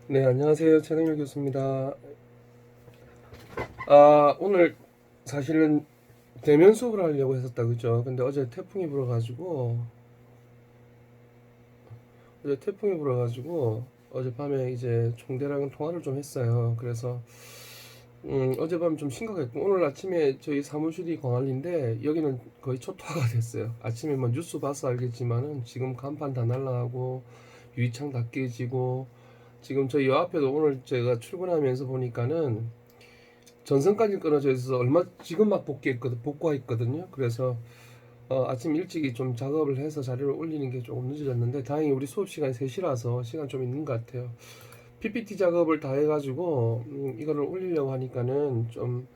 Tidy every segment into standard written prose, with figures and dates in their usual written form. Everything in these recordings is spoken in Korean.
네, 안녕하세요. 최동일 교수입니다. 오늘 사실은 대면 수업을 하려고 했었다, 그죠? 근데 어제 태풍이 불어가지고, 어젯밤에 이제 총대랑 통화를 좀 했어요. 그래서, 어젯밤 좀 심각했고, 오늘 아침에 저희 사무실이 광안리인데, 여기는 거의 초토화가 됐어요. 아침에 뭐 뉴스 봐서 알겠지만은, 지금 간판 다 날라가고, 유리창 다 깨지고, 지금 저희 요 앞에도 오늘 제가 출근하면서 보니까는, 전선까지 끊어져 있어서 얼마 지금 막 복구했거든요. 그래서 아침 일찍이 좀 작업을 해서 자료를 올리는 게 조금 늦어졌는데 다행히 우리 수업 시간이 3시라서 시간 좀 있는 것 같아요. PPT 작업을 다 해가지고 이거를 올리려고 하니까는 좀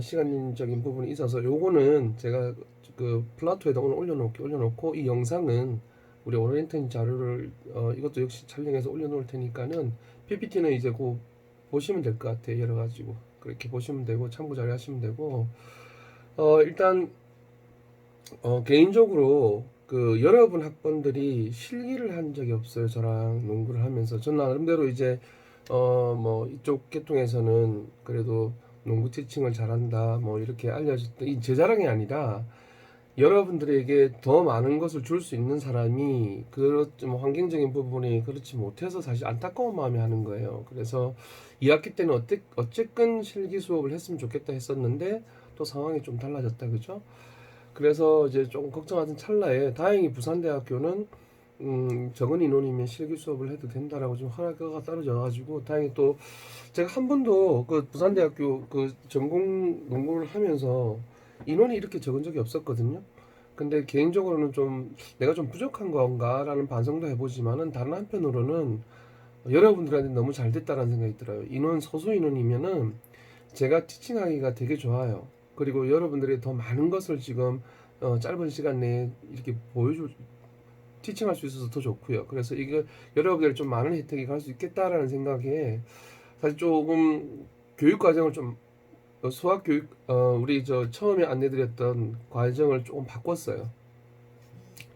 시간적인 부분이 있어서 요거는 제가 그 플라토에다 오늘 올려놓고 이 영상은 우리 오리엔테인 자료를 이것도 역시 촬영해서 올려놓을 테니까는 PPT는 이제 그 보시면 될 것 같아요. 열어 가지고 그렇게 보시면 되고 참고 자료 하시면 되고 일단 개인적으로 그 여러분 학번들이 실기를 한 적이 없어요. 저랑 농구를 하면서 전 나름대로 이제 뭐 이쪽 계통에서는 그래도 농구 티칭을 잘한다 뭐 이렇게 알려졌던 이 제 자랑이 아니라 여러분들에게 더 많은 것을 줄 수 있는 사람이 좀 환경적인 부분이 그렇지 못해서 사실 안타까운 마음이 하는 거예요. 그래서 2학기 때는 어쨌건 실기 수업을 했으면 좋겠다 했었는데 또 상황이 좀 달라졌다 그죠? 그래서 이제 조금 걱정하던 찰나에 다행히 부산대학교는 적은 인원이면 실기 수업을 해도 된다라고 좀 허락가 떨어져 가지고 다행히 또 제가 한 번도 그 부산대학교 그 전공 농구를 하면서 인원이 이렇게 적은 적이 없었거든요. 근데 개인적으로는 좀 내가 좀 부족한 건가라는 반성도 해보지만은 다른 한편으로는 여러분들한테 너무 잘 됐다라는 생각이 들어요. 소수 인원이면은 제가 티칭하기가 되게 좋아요. 그리고 여러분들이 더 많은 것을 지금 짧은 시간 내에 이렇게 티칭할 수 있어서 더 좋고요. 그래서 이거 여러분들이 좀 많은 혜택이 갈 수 있겠다라는 생각에 사실 조금 교육 과정을 좀 수학 교육 우리 저 처음에 안내드렸던 과정을 조금 바꿨어요.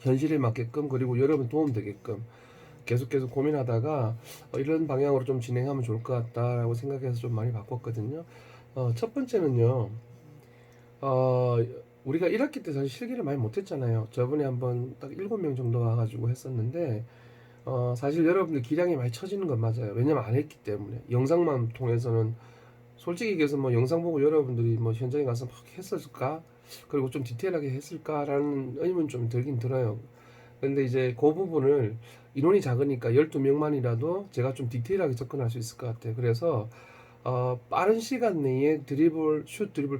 현실에 맞게끔 그리고 여러분 도움 되게끔 계속 고민하다가 이런 방향으로 좀 진행하면 좋을 것 같다라고 생각해서 좀 많이 바꿨거든요. 첫 번째는요. 어, 우리가 1학기 때 사실 실기를 많이 못했잖아요. 저번에 한번 딱 7명 정도 와가지고 했었는데 사실 여러분들 기량이 많이 처지는 건 맞아요. 왜냐면 안 했기 때문에 영상만 통해서는 솔직히 얘기해서 뭐 영상 보고 여러분들이 뭐 현장에 가서 막 했었을까? 그리고 좀 디테일하게 했을까라는 의문 좀 들긴 들어요. 근데 이제 그 부분을 인원이 작으니까 12명만이라도 제가 좀 디테일하게 접근할 수 있을 것 같아요. 그래서 빠른 시간 내에 드리블,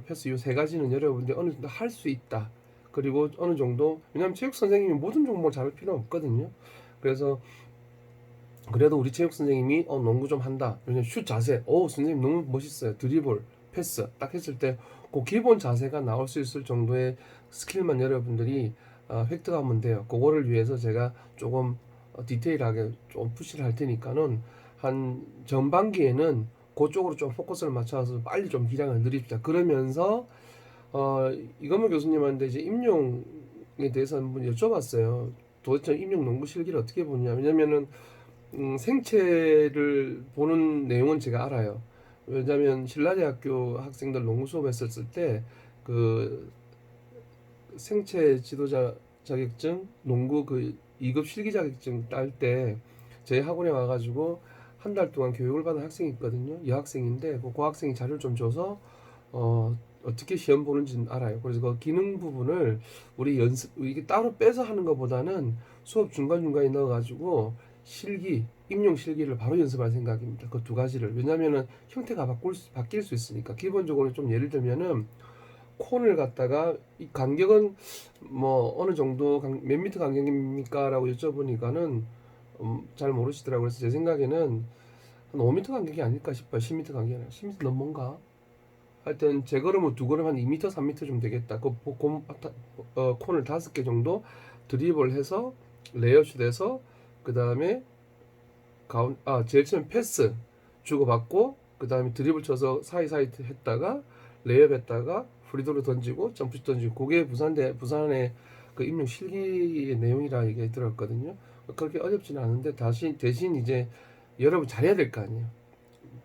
패스 이 세 가지는 여러분들이 어느 정도 할 수 있다. 그리고 어느 정도 왜냐하면 체육 선생님이 모든 종목을 잘할 필요는 없거든요. 그래서 그래도 우리 체육 선생님이 농구 좀 한다. 왜냐면 슛 자세, 선생님 너무 멋있어요. 드리블, 패스 딱 했을 때 그 기본 자세가 나올 수 있을 정도의 스킬만 여러분들이 획득하면 돼요. 그거를 위해서 제가 조금 디테일하게 좀 푸시를 할 테니까는 한 전반기에는 그쪽으로 좀 포커스를 맞춰서 빨리 좀 기량을 늘립시다. 그러면서 어, 이건물 교수님한테 이제 임용에 대해서 한번 여쭤봤어요. 도대체 임용 농구 실기를 어떻게 보냐. 왜냐면은 생체를 보는 내용은 제가 알아요. 왜냐하면 신라대학교 학생들 농구 수업 했었을 때 그 생체 지도자 자격증 농구 그 2급 실기 자격증 딸 때 저희 학원에 와가지고 한 달 동안 교육을 받은 학생이 있거든요. 여학생인데 그 학생이 자료를 좀 줘서 어떻게 시험 보는지 알아요. 그래서 그 기능 부분을 우리 연습 이게 따로 빼서 하는 것보다는 수업 중간중간에 넣어가지고 임용 실기를 바로 연습할 생각입니다. 그 두 가지를. 왜냐면은 형태가 바뀔 수 있으니까. 기본적으로 좀 예를 들면은 콘을 갖다가 이 간격은 뭐 어느 정도 몇 미터 간격입니까라고 여쭤보니까는 잘 모르시더라고요. 그래서 제 생각에는 한 5미터 간격이 아닐까 싶어요. 10미터 간격이 아니라 10미터 넘은가? 하여튼 제 걸음은 두 걸음 한 2미터, 3미터 좀 되겠다. 콘을 5개 정도 드리블 해서 레이어슛 해서 그 다음에 제일 처음 패스 주고받고 그 다음에 드리블 쳐서 사이사이 했다가 레이업 했다가 프리드로 던지고 점프슛 던지고 그게 부산의 그 임용 실기의 내용이라 얘기 들었거든요. 그렇게 어렵지는 않은데 대신 이제 여러분 잘해야 될 거 아니에요.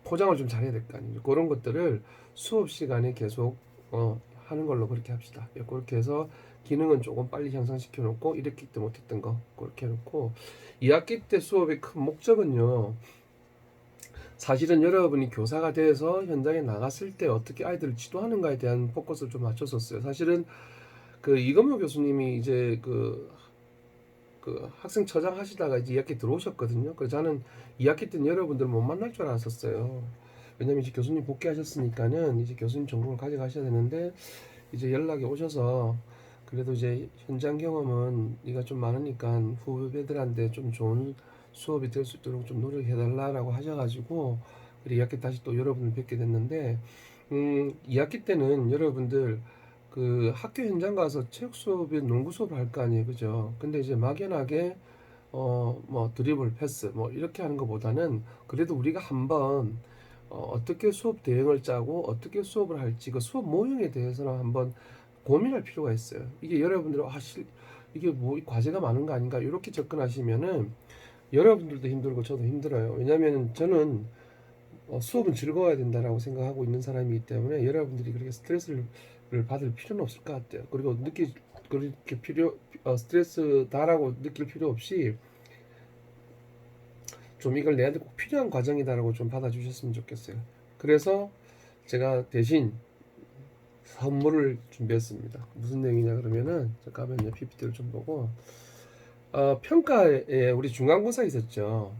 포장을 좀 잘해야 될 거 아니에요. 그런 것들을 수업 시간에 계속 하는 걸로 그렇게 합시다. 예, 그렇게 해서 기능은 조금 빨리 향상시켜 놓고 1학기 때 못했던 거 그렇게 해놓고 2학기 때 수업의 큰 목적은요. 사실은 여러분이 교사가 돼서 현장에 나갔을 때 어떻게 아이들을 지도하는가에 대한 포커스를 좀 맞췄었어요. 사실은 그 이건모 교수님이 이제 그 학생처장 하시다가 이제 2학기 들어오셨거든요. 그래서 저는 2학기 때는 여러분들 못 만날 줄 알았었어요. 왜냐면 이제 교수님 복귀하셨으니까는 이제 교수님 전공을 가져가셔야 되는데 이제 연락이 오셔서 그래도 이제 현장 경험은 네가 좀 많으니까 후배들한테 좀 좋은 수업이 될 수 있도록 좀 노력해달라고 하셔가지고 그리고 2학기 다시 또 여러분을 뵙게 됐는데 2학기 때는 여러분들 그 학교 현장 가서 체육 수업에 농구 수업을 할 거 아니에요, 그죠? 근데 이제 막연하게 뭐 드리블 패스 뭐 이렇게 하는 것보다는 그래도 우리가 한번 어떻게 수업 대응을 짜고 어떻게 수업을 할지 그 수업 모형에 대해서는 한번 고민할 필요가 있어요. 이게 여러분들 이게 뭐 과제가 많은 거 아닌가 이렇게 접근하시면은 여러분들도 힘들고 저도 힘들어요. 왜냐하면 저는 수업은 즐거워야 된다라고 생각하고 있는 사람이기 때문에 여러분들이 그렇게 스트레스를 받을 필요는 없을 것 같아요. 그리고 그렇게 스트레스다라고 느낄 필요 없이 좀 이걸 내한테 꼭 필요한 과정이다라고 좀 받아주셨으면 좋겠어요. 그래서 제가 대신 선물을 준비했습니다. 무슨 내용이냐 그러면은 잠깐만요. PPT를 좀 보고 평가에 우리 중간고사 있었죠.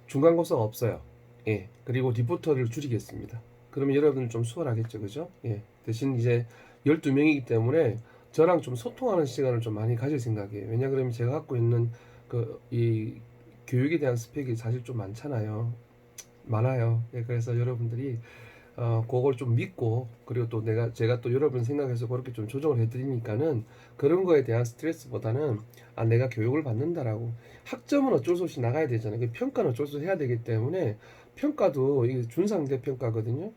중간고사가 없어요. 예. 그리고 리포터를 줄이겠습니다. 그러면 여러분은 좀 수월하겠죠. 그죠? 예. 대신 이제 12명이기 때문에 저랑 좀 소통하는 시간을 좀 많이 가질 생각이에요. 왜냐 그러면 제가 갖고 있는 이 교육에 대한 스펙이 사실 좀 많아요. 예. 그래서 여러분들이 그걸 좀 믿고 그리고 또 제가 또 여러분 생각해서 그렇게 좀 조정을 해드리니까는 그런 거에 대한 스트레스보다는 내가 교육을 받는다라고 학점은 어쩔 수 없이 나가야 되잖아요. 그 평가는 어쩔 수 없이 해야 되기 때문에 평가도 이게 준상대 평가거든요.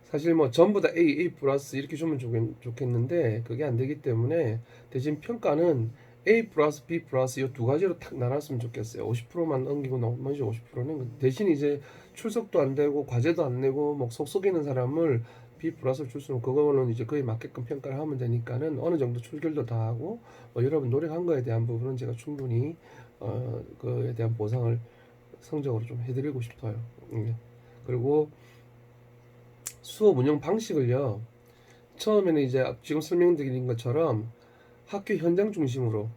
사실 뭐 전부 다 A 플러스 이렇게 주면 좋겠는데 그게 안 되기 때문에 대신 평가는 A 플러스 B 플러스 이 두 가지로 탁 나눴으면 좋겠어요. 50%만 넘기고 나머지 50%는 대신 이제 출석도 안 되고 과제도 안 내고 뭐 속 썩이는 사람을 B 플러스를 줄 수는 그거는 이제 그에 맞게끔 평가를 하면 되니까는 어느 정도 출결도 다 하고 여러분 노력한 거에 대한 부분은 제가 충분히 그에 대한 보상을 성적으로 좀 해드리고 싶어요. 그리고 수업 운영 방식을요. 처음에는 이제 지금 설명드린 것처럼 학교 현장 중심으로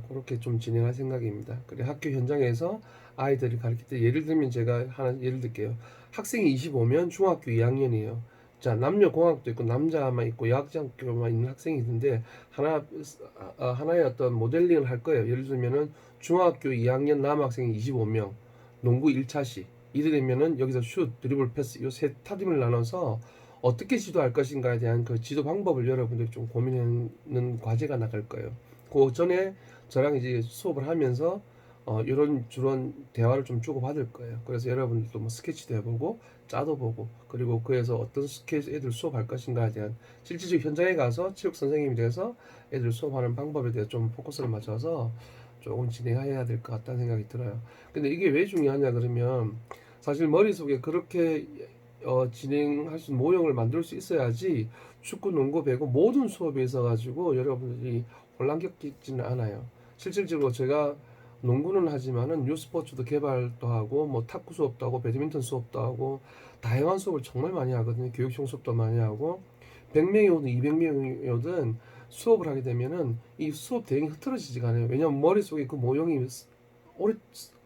그렇게 좀 진행할 생각입니다. 그리고 학교 현장에서 아이들을 가르칠 때 예를 들면 제가 하나 예를 들게요. 학생이 25면 중학교 2학년이에요. 자, 남녀 공학도 있고 남자만 있고 여학생만 있는 학생이 있는데 하나의 어떤 모델링을 할 거예요. 예를 들면은 중학교 2학년 남학생이 25명, 농구 1차시. 이래 되면은 여기서 슛, 드리블, 패스 요 세 타임을 나눠서 어떻게 지도할 것인가에 대한 그 지도 방법을 여러분들이 좀 고민하는 과제가 나갈 거예요. 그 전에 저랑 이제 수업을 하면서 이런 주런 대화를 좀 주고받을 거예요. 그래서 여러분들도 뭐 스케치도 해보고 짜도 보고 그리고 그에서 어떤 스케치 애들 수업할 것인가에 대한 실질적 현장에 가서 체육 선생님이 돼서 애들 수업하는 방법에 대해 좀 포커스를 맞춰서 조금 진행해야 될 것 같다는 생각이 들어요. 근데 이게 왜 중요하냐 그러면 사실 머릿속에 그렇게 진행할 수 있는 모형을 만들 수 있어야지 축구, 농구, 배구 모든 수업에 있어 가지고 여러분들이 혼란 겪지는 않아요. 실질적으로 제가 농구는 하지만은 뉴스포츠도 개발도 하고 뭐 탁구 수업도 하고 배드민턴 수업도 하고 다양한 수업을 정말 많이 하거든요. 교육청 수업도 많이 하고 100명이 오든 200명이 오든 수업을 하게 되면은 이 수업 대응이 흐트러지지가 않아요. 왜냐면 머릿속에 그 모형이 오래,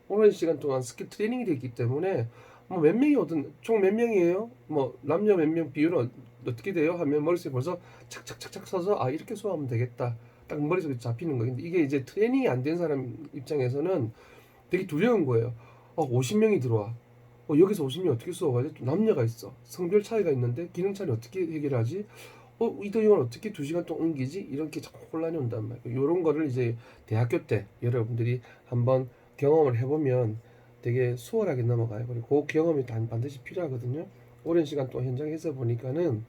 오랜 시간 동안 스킬 트레이닝이 됐기 때문에 뭐 몇 명이 오든 총 몇 명이에요? 뭐 남녀 몇 명 비율은 어떻게 돼요? 하면 머릿속에 벌써 착착착착 써서 이렇게 수업하면 되겠다. 딱 머릿속에 잡히는 거예요. 근데 이게 이제 트레이닝이 안 된 사람 입장에서는 되게 두려운 거예요. 50명이 들어와. 여기서 50명이 어떻게 수업하지? 또 남녀가 있어. 성별 차이가 있는데 기능 차이 어떻게 해결하지? 이 도형을 어떻게 2시간 동안 옮기지? 이렇게 자꾸 혼란이 온단 말이에요. 이런 거를 이제 대학교 때 여러분들이 한번 경험을 해보면 되게 수월하게 넘어가요. 그리고 그 경험이 반드시 필요하거든요. 오랜 시간 동안 현장에서 보니까는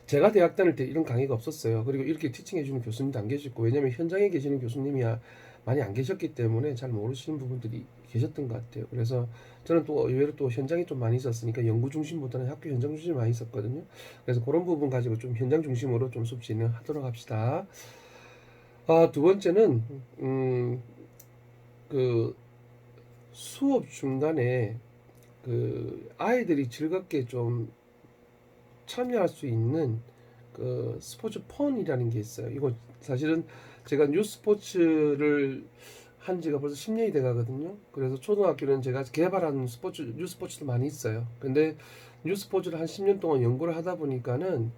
제가 대학 다닐 때 이런 강의가 없었어요. 그리고 이렇게 티칭해 주는 교수님도 안 계시고 왜냐면 현장에 계시는 교수님이야 많이 안 계셨기 때문에 잘 모르시는 부분들이 계셨던 것 같아요. 그래서 저는 또 의외로 또 현장이 좀 많이 있었으니까 연구 중심보다는 학교 현장 중심이 많이 있었거든요. 그래서 그런 부분 가지고 좀 현장 중심으로 좀 수업 진행하도록 합시다. 두 번째는 그 수업 중간에 그 아이들이 즐겁게 좀 참여할 수 있는 그 스포츠 펀이라는 게 있어요. 이거 사실은 제가 뉴스포츠를 한 지가 벌써 10년이 돼 가거든요. 그래서 초등학교는 제가 개발한 뉴스포츠도 많이 있어요. 근데 뉴스포츠를 한 10년 동안 연구를 하다 보니까는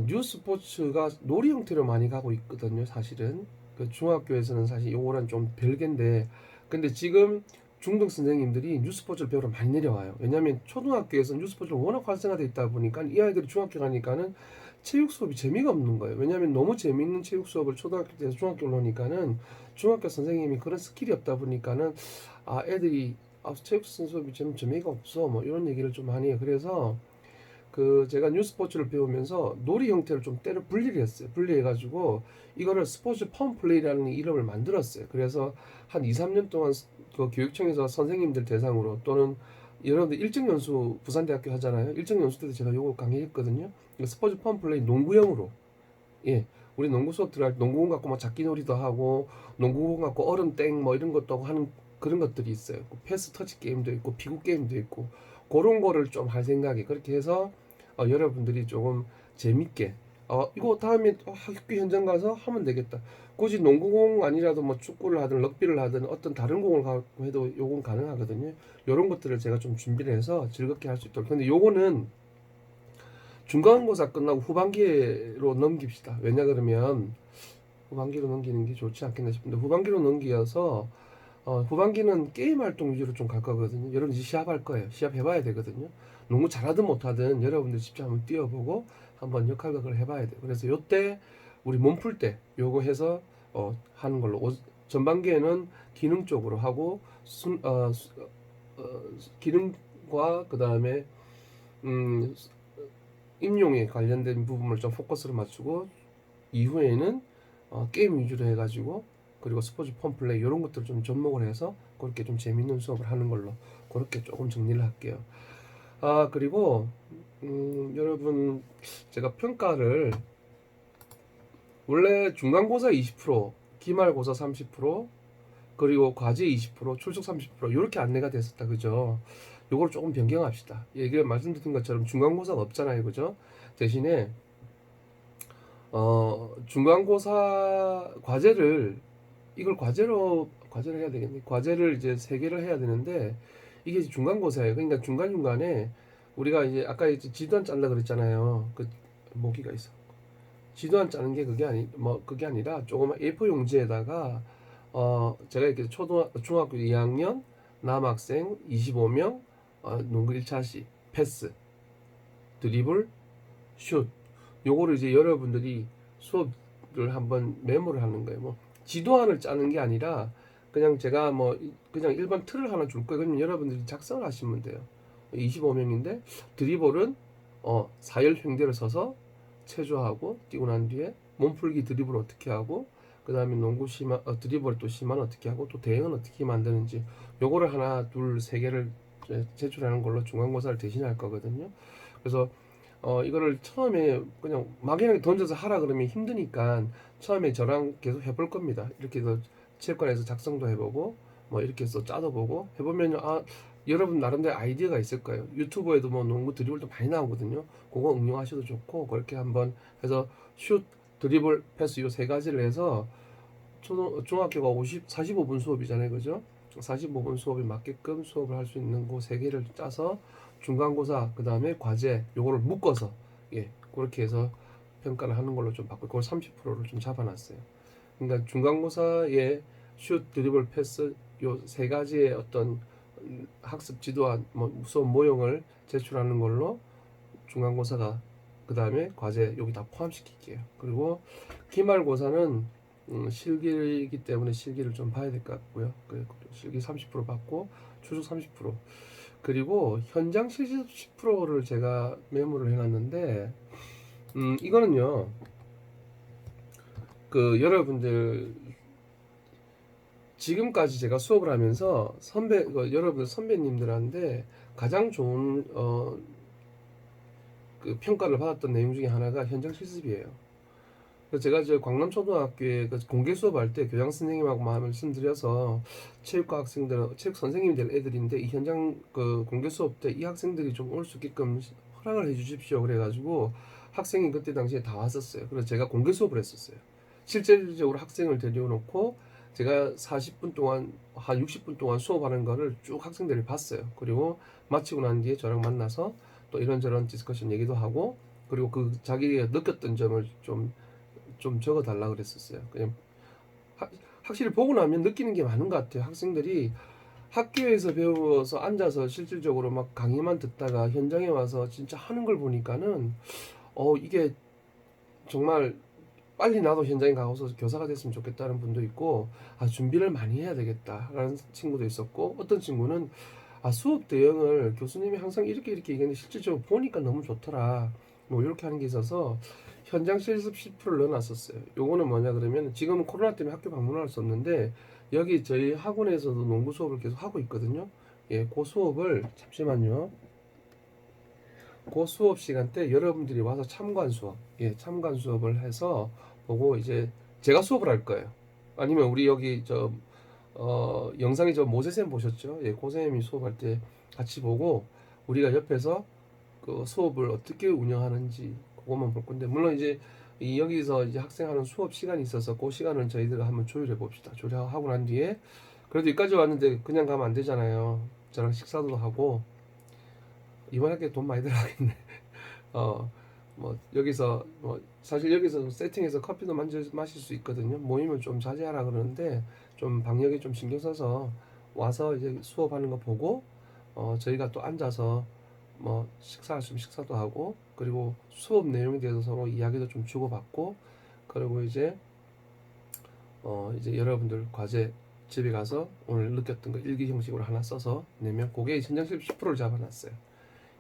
뉴스포츠가 놀이 형태로 많이 가고 있거든요. 사실은 그 중학교에서는 사실 요거랑 좀 별개인데, 근데 지금 중등 선생님들이 뉴스포츠를 배우러 많이 내려와요. 왜냐하면 초등학교에서 뉴스포츠가 워낙 활성화되어 있다 보니까 이 아이들이 중학교 가니까는 체육 수업이 재미가 없는 거예요. 왜냐하면 너무 재미있는 체육 수업을 초등학교 때에서 중학교 올라오니까는 중학교 선생님이 그런 스킬이 없다 보니까는 애들이 체육 수업이 좀 재미가 없어 뭐 이런 얘기를 좀 많이 해요. 그래서 그 제가 뉴스포츠를 배우면서 놀이 형태를 좀 때려 분리를 했어요. 분리해가지고 이거를 스포츠 펌플레이라는 이름을 만들었어요. 그래서 한 2, 3년 동안 그 교육청에서 선생님들 대상으로 또는 여러분들 일정연수 부산대학교 하잖아요. 일정연수 때도 제가 요거 강의했거든요. 스포츠 펌플레이 농구형으로, 예, 우리 농구 수업 들어갈 때 농구공 갖고 뭐 잡기놀이도 하고 농구공 갖고 얼음 땡 뭐 이런 것도 하고 하는 그런 것들이 있어요. 패스 터치 게임도 있고 피구 게임도 있고 그런 거를 좀 할 생각이, 그렇게 해서 여러분들이 조금 재밌게 이거 다음에 학교 현장 가서 하면 되겠다. 굳이 농구공 아니라도 뭐 축구를 하든 럭비를 하든 어떤 다른 공을 갖고 해도 요건 가능하거든요. 요런 것들을 제가 좀 준비를 해서 즐겁게 할 수 있도록. 근데 요거는 중간고사 끝나고 후반기로 넘깁시다. 왜냐 그러면 후반기로 넘기는 게 좋지 않겠나 싶은데, 후반기로 넘기어서 후반기는 게임 활동 위주로 좀 갈 거거든요. 여러분 이제 시합할 거예요. 시합 해봐야 되거든요. 농구 잘하든 못하든 여러분들 직접 한번 뛰어보고 한번 역할극을 해봐야 돼요. 그래서 요때 우리 몸 풀 때 요거 해서 하는 걸로, 전반기에는 기능 쪽으로 하고 기능과 그 다음에 음, 임용에 관련된 부분을 좀 포커스를 맞추고, 이후에는 게임 위주로 해가지고 그리고 스포츠 펌플레이 이런 것들 좀 접목을 해서 그렇게 좀 재밌는 수업을 하는 걸로 그렇게 조금 정리를 할게요. 그리고 여러분 제가 평가를 원래 중간고사 20%, 기말고사 30%, 그리고 과제 20%, 출석 30% 이렇게 안내가 됐었다, 그죠? 요걸 조금 변경합시다. 얘기 말씀드린 것처럼 중간고사가 없잖아요, 그죠? 대신에 중간고사 과제를, 이걸 과제를 해야 되겠네. 과제를 이제 세 개를 해야 되는데 이게 중간고사예요. 그러니까 중간중간에 우리가 이제 아까 이제 지도안 짠다 그랬잖아요. 그 모기가 있어. 지도안 짜는 게 그게 아니라 조그만 A4 용지에다가 제가 이렇게 중학교 2학년 남학생 25명 농구 1차시 패스 드리블 슛, 요거를 이제 여러분들이 수업을 한번 메모를 하는 거예요. 뭐 지도안을 짜는 게 아니라 그냥 제가 뭐 그냥 일반 틀을 하나 줄 거예요. 그러면 여러분들이 작성을 하시면 돼요. 25명인데 드리블은 사열 횡대를 서서 체조하고 뛰고 난 뒤에 몸풀기 드리블 어떻게 하고, 그 다음에 농구 심화 드리블 또 심한 어떻게 하고 또 대응은 어떻게 만드는지, 요거를 하나 둘 세 개를 제출하는 걸로 중간고사를 대신할 거거든요. 그래서 이거를 처음에 그냥 막연하게 던져서 하라 그러면 힘드니까 처음에 저랑 계속 해볼 겁니다. 이렇게 해서 체육관에서 작성도 해보고 뭐 이렇게 해서 짜도 보고 해보면 여러분 나름대로 아이디어가 있을 거예요. 유튜브에도 뭐 농구 드리블도 많이 나오거든요. 그거 응용하셔도 좋고, 그렇게 한번 해서 슛, 드리블, 패스 요 세 가지를 해서 중학교가 45분 수업이잖아요, 그죠? 45분 수업에 맞게끔 수업을 할 수 있는 그 세 개를 짜서 중간고사 그 다음에 과제 요거를 묶어서, 예, 그렇게 해서 평가를 하는 걸로 좀 바꾸고, 그걸 30%를 좀 잡아놨어요. 그러니까 중간고사에 슛, 드리블, 패스 요 세 가지의 어떤 학습 지도안 뭐 수업 모형을 제출하는 걸로 중간고사가, 그 다음에 과제 여기 다 포함시킬게요. 그리고 기말고사는 실기이기 때문에 실기를 좀 봐야 될 것 같고요. 실기 30% 받고 추석 30%, 그리고 현장 실습 10%를 제가 메모를 해놨는데 이거는요, 그 여러분들 지금까지 제가 수업을 하면서 여러분들 선배님들한테 가장 좋은 그 평가를 받았던 내용 중에 하나가 현장 실습이에요. 그래서 제가 저 광남초등학교에 그 공개 수업할 때 교장 선생님하고 말씀드려서 체육과 학생들, 체육 선생님이 될 애들인데 이 현장 그 공개 수업 때 이 학생들이 좀 올 수 있게끔 허락을 해주십시오. 그래가지고 학생이 그때 당시에 다 왔었어요. 그래서 제가 공개 수업을 했었어요. 실질적으로 학생을 데려놓고 제가 40분 동안 한 60분 동안 수업하는 거를 쭉 학생들이 봤어요. 그리고 마치고 난 뒤에 저랑 만나서 또 이런저런 디스커션 얘기도 하고 그리고 그 자기가 느꼈던 점을 좀 적어 달라 그랬었어요. 그냥 확실히 보고 나면 느끼는 게 많은 것 같아요. 학생들이 학교에서 배워서 앉아서 실질적으로 막 강의만 듣다가 현장에 와서 진짜 하는 걸 보니까는 이게 정말 빨리 나도 현장에 가서 교사가 됐으면 좋겠다는 분도 있고 준비를 많이 해야 되겠다라는 친구도 있었고 어떤 친구는 수업 대응을 교수님이 항상 이렇게 얘기하는데 실질적으로 보니까 너무 좋더라 뭐 이렇게 하는 게 있어서 현장 실습 10%를 넣어놨었어요. 요거는 뭐냐 그러면 지금은 코로나 때문에 학교 방문할 수 없는데 여기 저희 학원에서도 농구 수업을 계속 하고 있거든요. 예, 그 수업을 잠시만요. 그 수업 시간 때 여러분들이 와서 참관 수업, 참관 수업을 해서 보고 이제 제가 수업을 할 거예요. 아니면 우리 여기 영상에 저 모세쌤 보셨죠? 예, 고쌤이 수업할 때 같이 보고 우리가 옆에서 그 수업을 어떻게 운영하는지 그것만 볼 건데 물론 이제 여기서 이제 학생하는 수업 시간이 있어서 그 시간은 저희들가 한번 조율해 봅시다. 조율하고 난 뒤에 그래도 여기까지 왔는데 그냥 가면 안 되잖아요. 저랑 식사도 하고 이번 학기에 돈 많이 들어가겠네. 어, 뭐 여기서 뭐 사실 여기서 세팅해서 커피도 마실 수 있거든요. 모임을 좀 자제하라 그러는데 좀 방역에 좀 신경 써서 와서 이제 수업하는 거 보고 저희가 또 앉아서 뭐 식사할 수 있으면 식사도 하고 그리고 수업 내용에 대해서 서로 이야기도 좀 주고받고 그리고 이제 여러분들 과제 집에 가서 오늘 느꼈던 거 일기 형식으로 하나 써서 내면 그게 현장실 10%를 잡아놨어요.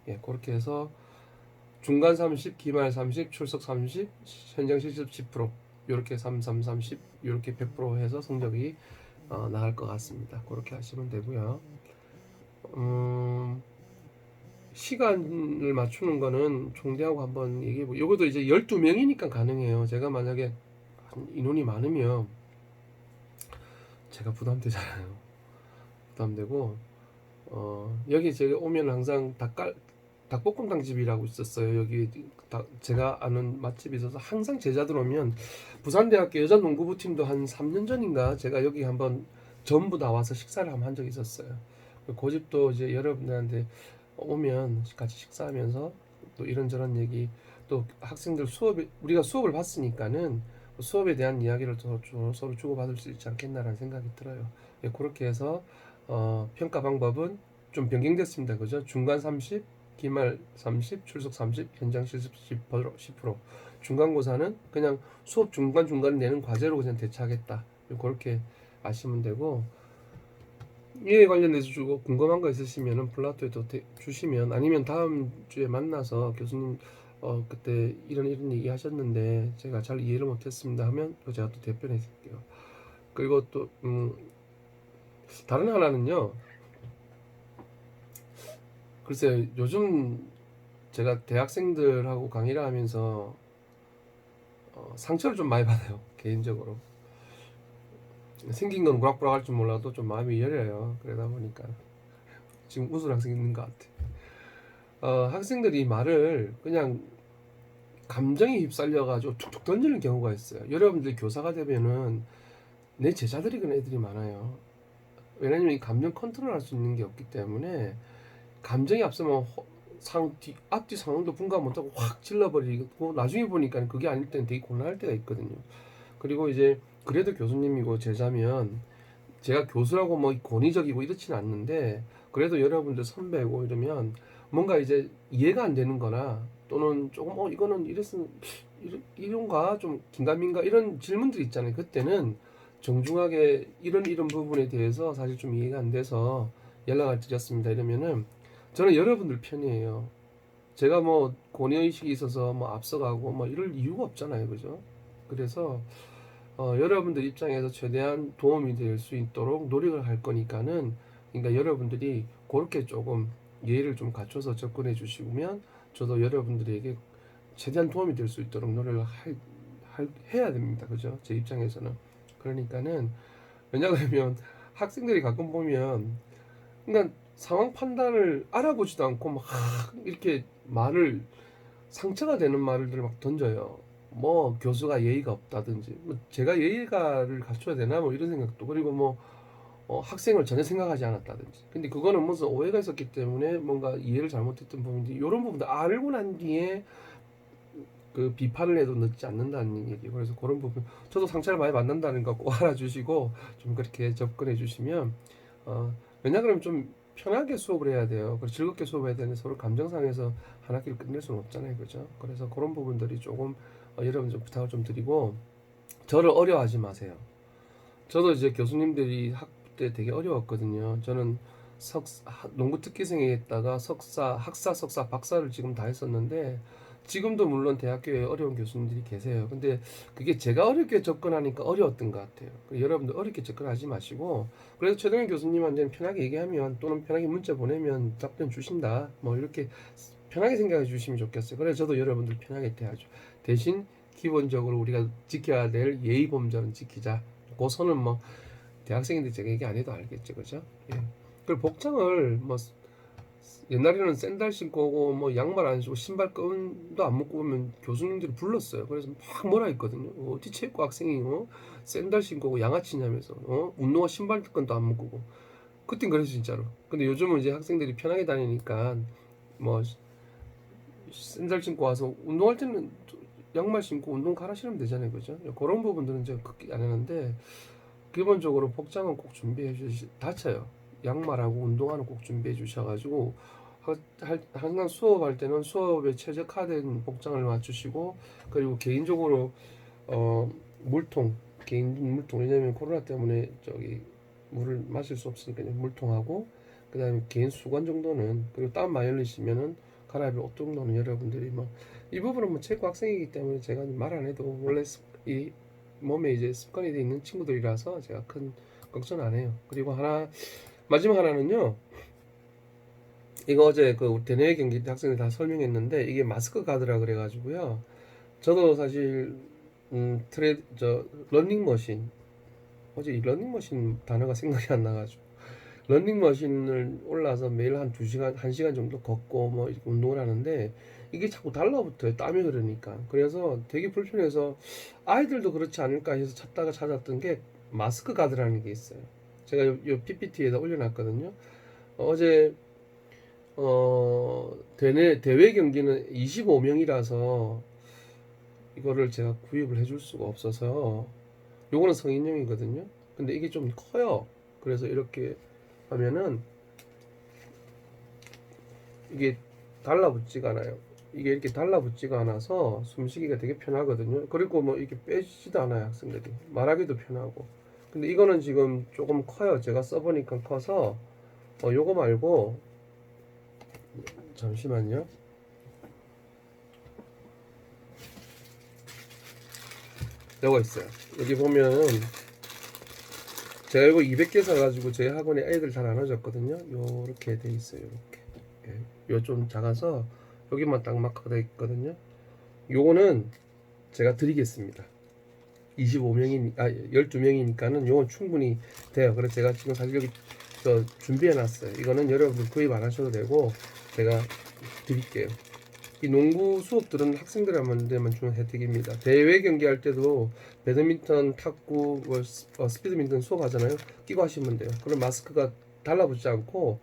예, 그렇게 해서 중간 30, 기말 30, 출석 30, 현장 실습 10%, 이렇게 3, 3, 30, 이렇게 100% 해서 성적이 나갈 것 같습니다. 그렇게 하시면 되고요. 시간을 맞추는 거는 총대하고 한번 얘기해보고, 이것도 이제 12명이니까 가능해요. 제가 만약에 인원이 많으면 제가 부담되잖아요. 부담되고, 여기 제가 오면 항상 닭볶음탕 집이라고 있었어요. 여기 제가 아는 맛집이 있어서 항상 제자들 오면 부산대학교 여자농구부 팀도 한 3년 전인가 제가 여기 한번 전부 다 와서 식사를 한번 한 적이 있었어요. 그 집도 이제 여러분들한테 오면 같이 식사하면서 또 이런저런 얘기 또 학생들 수업에 우리가 수업을 봤으니까는 수업에 대한 이야기를 서로 주고받을 수 있지 않겠나라는 생각이 들어요. 예, 그렇게 해서 평가 방법은 좀 변경됐습니다. 그죠? 중간 30, 기말 30, 출석 30, 현장 실습 10%. 중간고사는 그냥 수업 중간중간에 내는 과제로 그냥 대체하겠다. 그렇게 아시면 되고 이에 관련해서 주고 궁금한 거 있으시면은 플라토에도 주시면 아니면 다음 주에 만나서 교수님 그때 이런 얘기 하셨는데 제가 잘 이해를 못했습니다 하면 제가 또 대변해 드릴게요. 그리고 또 다른 하나는요. 글쎄 요즘 제가 대학생들하고 강의를 하면서 상처를 좀 많이 받아요. 개인적으로 생긴 건 우락부락 할 줄 몰라도 좀 마음이 여려요. 그러다 보니까 지금 웃을 학생 있는 것 같아. 학생들이 말을 그냥 감정에 휩쓸려가지고 툭툭 던지는 경우가 있어요. 여러분들이 교사가 되면은 내 제자들이 그런 애들이 많아요. 왜냐면 이 감정 컨트롤할 수 있는 게 없기 때문에 감정이 앞서면 앞뒤 상황도 분간 못하고 확 질러버리고 나중에 보니까 그게 아닐 때는 되게 곤란할 때가 있거든요. 그리고 이제 그래도 교수님이고 제자면 제가 교수라고 뭐 권위적이고 이렇지는 않는데 그래도 여러분들 선배고 이러면 뭔가 이제 이해가 안 되는 거나 또는 조금 이거는 이런가 좀 긴가민가 이런 질문들이 있잖아요. 그때는 정중하게 이런 부분에 대해서 사실 좀 이해가 안 돼서 연락을 드렸습니다. 이러면은 저는 여러분들 편이에요. 제가 뭐 권위의식이 있어서 뭐 앞서가고 뭐 이럴 이유가 없잖아요. 그죠? 그래서 여러분들 입장에서 최대한 도움이 될 수 있도록 노력을 할 거니까는, 그러니까 여러분들이 그렇게 조금 예의를 좀 갖춰서 접근해 주시면 저도 여러분들에게 최대한 도움이 될 수 있도록 노력을 해야 됩니다. 그죠? 제 입장에서는. 그러니까는, 왜냐하면 학생들이 가끔 보면, 그러니까 상황 판단을 알아보지도 않고 막 이렇게 말을, 상처가 되는 말들을 막 던져요. 뭐 교수가 예의가 없다든지, 뭐 제가 예의가를 갖춰야 되나 뭐 이런 생각도, 그리고 뭐 학생을 전혀 생각하지 않았다든지. 근데 그거는 무슨 오해가 있었기 때문에 뭔가 이해를 잘못했던 부분인데, 이런 부분도 알고 난 뒤에 그 비판을 해도 늦지 않는다는 얘기. 그래서 그런 부분 저도 상처를 많이 받는다는 거 꼭 알아주시고 좀 그렇게 접근해 주시면, 왜냐 그러면 좀 편하게 수업을 해야 돼요. 그리고 즐겁게 수업해야 되는데 서로 감정상에서 한 학기를 끝낼 수는 없잖아요, 그죠? 그래서 그런 부분들이 조금 여러분 좀 부탁을 좀 드리고, 저를 어려워하지 마세요. 저도 이제 교수님들이 학부 때 되게 어려웠거든요. 저는 농구 특기생에 있다가 석사, 학사, 석사, 박사를 지금 다 했었는데, 지금도 물론 대학교에 어려운 교수님들이 계세요. 근데 그게 제가 어렵게 접근하니까 어려웠던 것 같아요. 여러분들 어렵게 접근하지 마시고, 그래서 최동현 교수님한테는 편하게 얘기하면 또는 편하게 문자 보내면 답변 주신다, 뭐 이렇게 편하게 생각해 주시면 좋겠어요. 그래서 저도 여러분들 편하게 대하죠. 대신 기본적으로 우리가 지켜야 될 예의 범절은 지키자. 그 선은 뭐 대학생인데 제가 얘기 안 해도 알겠죠, 그죠? 예. 그리고 복장을 뭐 옛날에는 샌들 신고 오고 뭐 양말 안 신고 신발 끈도 안 묶고 오면 교수님들이 불렀어요. 그래서 막 뭐라 했거든요. 어디 체육과 학생이 샌들 신고 오고 양아치냐면서, 운동화 신발끈도 안 묶고. 그땐 그랬어 진짜로. 근데 요즘은 이제 학생들이 편하게 다니니까 뭐 샌들 신고 와서 운동할 때는 양말 신고 운동 갈아 신으면 되잖아요, 그죠? 그런 부분들은 제가 극히 안 하는데, 기본적으로 복장은 꼭 준비해 주시, 다쳐요. 양말하고 운동화는 꼭 준비해 주셔가지고 항상 수업할 때는 수업에 최적화된 복장을 맞추시고, 그리고 개인적으로 어 물통, 개인 물통, 왜냐면 코로나 때문에 저기 물을 마실 수 없으니까 물통하고, 그다음에 개인 수건 정도는, 그리고 땀 많이 흘리시면은 갈아입을 옷 정도는 여러분들이 뭐, 이 부분은 뭐 체육 학생이기 때문에 제가 말 안 해도 원래 이 몸에 이제 습관이 돼 있는 친구들이라서 제가 큰 걱정 안 해요. 그리고 하나, 마지막 하나는요. 이거 어제 그 대내외 경기 때 학생들 다 설명했는데, 이게 마스크 가드라 그래가지고요. 저도 사실 러닝머신, 어제 이 러닝머신 단어가 생각이 안 나가지고 러닝머신을 올라서 매일 한 2시간, 1시간 정도 걷고 뭐 이렇게 운동을 하는데, 이게 자꾸 달라붙어요. 땀이 흐르니까. 그래서 되게 불편해서 아이들도 그렇지 않을까 해서 찾다가 찾았던 게 마스크 가드라는 게 있어요. 제가 요 PPT에다 올려놨거든요. 어제 대회 경기는 25명이라서 이거를 제가 구입을 해줄 수가 없어서, 요거는 성인용이거든요. 근데 이게 좀 커요. 그래서 이렇게 하면은 이게 달라붙지가 않아요. 이게 이렇게 달라붙지가 않아서 숨쉬기가 되게 편하거든요. 그리고 뭐 이렇게 빼지도 않아요, 학생들이. 말하기도 편하고. 근데 이거는 지금 조금 커요. 제가 써보니까 커서, 요거 말고, 잠시만요. 요거 있어요. 여기 보면 제가 이거 200개 사가지고 제 학원에 애들 다 나눠줬거든요. 요렇게 돼 있어요. 요렇게. 예. 요 좀 작아서 여기만 딱 마크가 돼 있거든요. 요거는 제가 드리겠습니다. 12명이니까는 요건 충분히 돼요. 그래서 제가 지금 사실 여기 준비해 놨어요. 이거는 여러분들 구입 안 하셔도 되고 제가 드릴게요. 이 농구 수업들은 학생들한테만 주는 혜택입니다. 대회 경기할 때도 배드민턴, 탁구, 스피드민턴 수업 하잖아요. 끼고 하시면 돼요. 그럼 마스크가 달라붙지 않고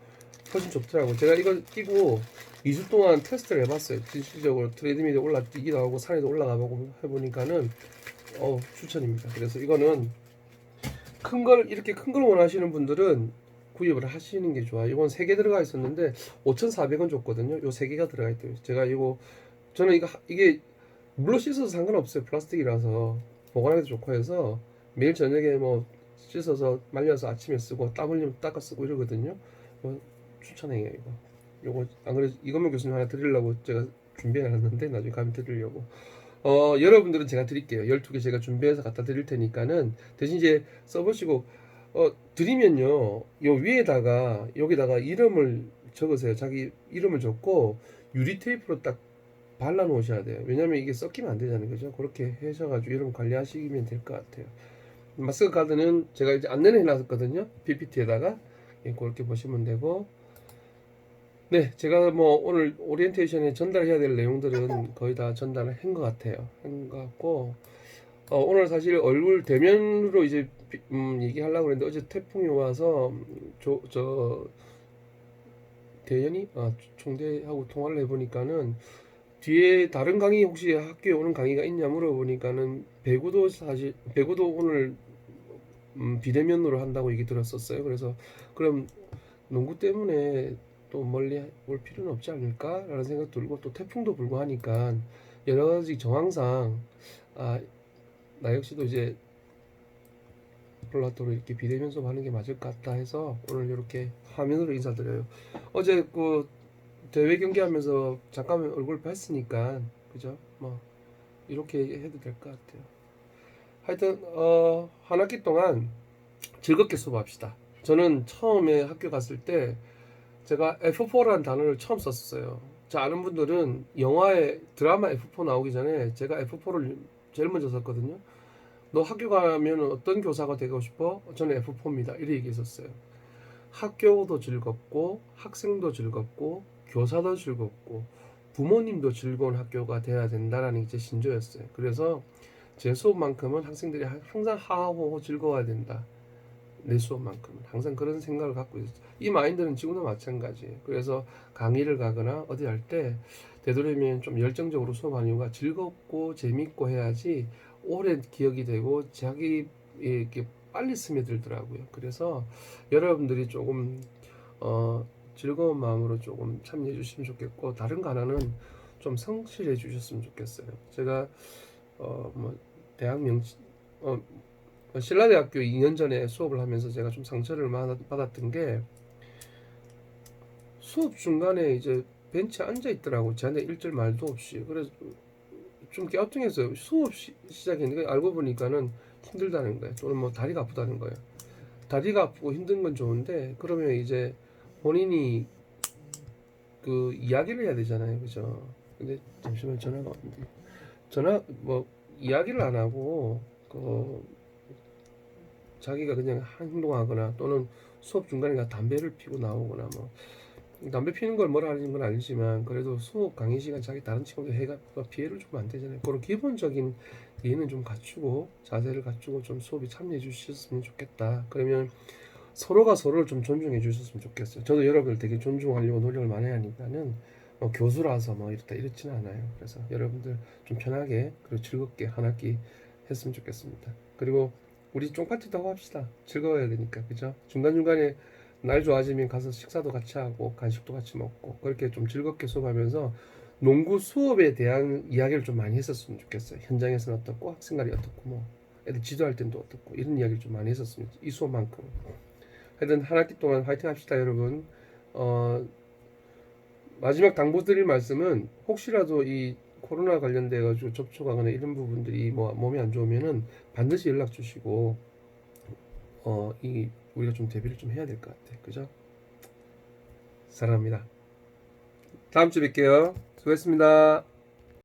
훨씬 좋더라고요. 제가 이걸 끼고 2주 동안 테스트를 해봤어요. 실질적으로 트레드밀에 뛰기도 하고 산에도 올라가보고 해보니까는 추천입니다. 그래서 이거는 이렇게 큰 걸 원하시는 분들은 구입을 하시는 게 좋아요. 이건 3개 들어가 있었는데 5,400원 줬거든요. 요 3개가 들어가 있대요. 제가 저는 이게 물로 씻어서 상관없어요. 플라스틱이라서 보관하기도 좋고 해서 매일 저녁에 뭐 씻어서 말려서 아침에 쓰고 땀 흘리면 닦아 쓰고 이러거든요. 추천해요 이거. 안 그래도 이건명 교수님 하나 드리려고 제가 준비해놨는데 나중에 가면 드리려고. 여러분들은 제가 드릴게요. 12개 제가 준비해서 갖다 드릴 테니까는 대신 이제 써보시고, 드리면요. 요 위에다가, 여기다가 이름을 적으세요. 자기 이름을 적고, 유리 테이프로 딱 발라 놓으셔야 돼요. 왜냐면 이게 섞이면 안 되잖아요. 그죠? 그렇게 하셔가지고 이름 관리하시면 될 것 같아요. 마스크 카드는 제가 이제 안내를 해놨었거든요. PPT에다가. 예, 그렇게 보시면 되고. 네, 제가 뭐 오늘 오리엔테이션에 전달해야 될 내용들은 거의 다 전달을 한 것 같아요. 한 것 같고, 오늘 사실 얼굴 대면으로 이제 얘기하려고 그랬는데 어제 태풍이 와서 대연이 총대하고 통화를 해보니까는 뒤에 다른 강의 혹시 학교에 오는 강의가 있냐 물어보니까는 배구도 오늘 비대면으로 한다고 얘기 들었었어요. 그래서 그럼 농구 때문에 또 멀리 올 필요는 없지 않을까라는 생각 들고 또 태풍도 불고 하니까 여러 가지 정황상 아, 나 역시도 이제 폴라토로 이렇게 비대면 수업하는 게 맞을 것 같다 해서 오늘 이렇게 화면으로 인사드려요. 어제 그 대회 경기하면서 잠깐 얼굴 뵀으니까 그죠? 뭐 이렇게 해도 될 것 같아요. 하여튼 한 학기 동안 즐겁게 수업합시다. 저는 처음에 학교 갔을 때 제가 F4라는 단어를 처음 썼어요. 자, 아는 분들은 영화에 드라마 F4 나오기 전에 제가 F4를 제일 먼저 썼거든요. 너 학교 가면 어떤 교사가 되고 싶어? 저는 F4입니다. 이렇게 얘기했었어요. 학교도 즐겁고 학생도 즐겁고 교사도 즐겁고 부모님도 즐거운 학교가 돼야 된다라는 게 제 신조였어요. 그래서 제 수업만큼은 학생들이 항상 하하호호 즐거워야 된다. 내 수업만큼은 항상 그런 생각을 갖고 있었어요. 이 마인드는 지금도 마찬가지예요. 그래서 강의를 가거나 어디 할 때 되도록이면 좀 열정적으로 수업하는 이유가 즐겁고 재밌고 해야지 오래 기억이 되고 자기 이렇게 빨리 스며들더라고요. 그래서 여러분들이 조금 즐거운 마음으로 조금 참여해 주시면 좋겠고 다른 거 하나는 좀 성실해 주셨으면 좋겠어요. 제가 뭐 대학 신라대학교 2년 전에 수업을 하면서 제가 좀 상처를 받았던 게 수업 중간에 이제 벤치에 앉아 있더라고. 저한테 1절 말도 없이. 그래서 좀 갸우뚱했어요. 수업 시작했는데 알고 보니까는 힘들다는 거예요. 또는 뭐 다리가 아프다는 거예요. 다리가 아프고 힘든 건 좋은데 그러면 이제 본인이 그 이야기를 해야 되잖아요. 그죠? 근데 잠시만 전화가 왔는데 전화 뭐 이야기를 안 하고 그 자기가 그냥 행동하거나 또는 수업 중간에 담배를 피고 나오거나 뭐 담배 피는 걸 뭐라 하는 건 아니지만 그래도 수업 강의 시간 자기 다른 친구들 해가 피해를 주면 안 되잖아요. 그런 기본적인 예는 좀 갖추고 자세를 갖추고 좀 수업에 참여해 주셨으면 좋겠다. 그러면 서로가 서로를 좀 존중해 주셨으면 좋겠어요. 저도 여러분을 되게 존중하려고 노력을 많이 하니까는 교수라서 뭐 이렇다 이렇지는 않아요. 그래서 여러분들 좀 편하게 그리고 즐겁게 한 학기 했으면 좋겠습니다. 그리고 우리 쫑파티도 하고 합시다. 즐거워야 되니까 그죠? 중간중간에 날 좋아지면 가서 식사도 같이 하고 간식도 같이 먹고 그렇게 좀 즐겁게 수업하면서 농구 수업에 대한 이야기를 좀 많이 했었으면 좋겠어요. 현장에서는 어떻고 학생들이 어떻고 뭐 애들 지도할 때도 어떻고 이런 이야기를 좀 많이 했었으면 이 수업만큼 하여튼 한 학기 동안 화이팅 합시다 여러분. 마지막 당부드릴 말씀은 혹시라도 이 코로나 관련돼 가지고 접촉하거나 이런 부분들이 뭐 몸이 안 좋으면은 반드시 연락 주시고 이 우리가 좀 대비를 좀 해야 될 것 같아. 그죠? 사랑합니다. 다음 주에 뵐게요. 수고했습니다.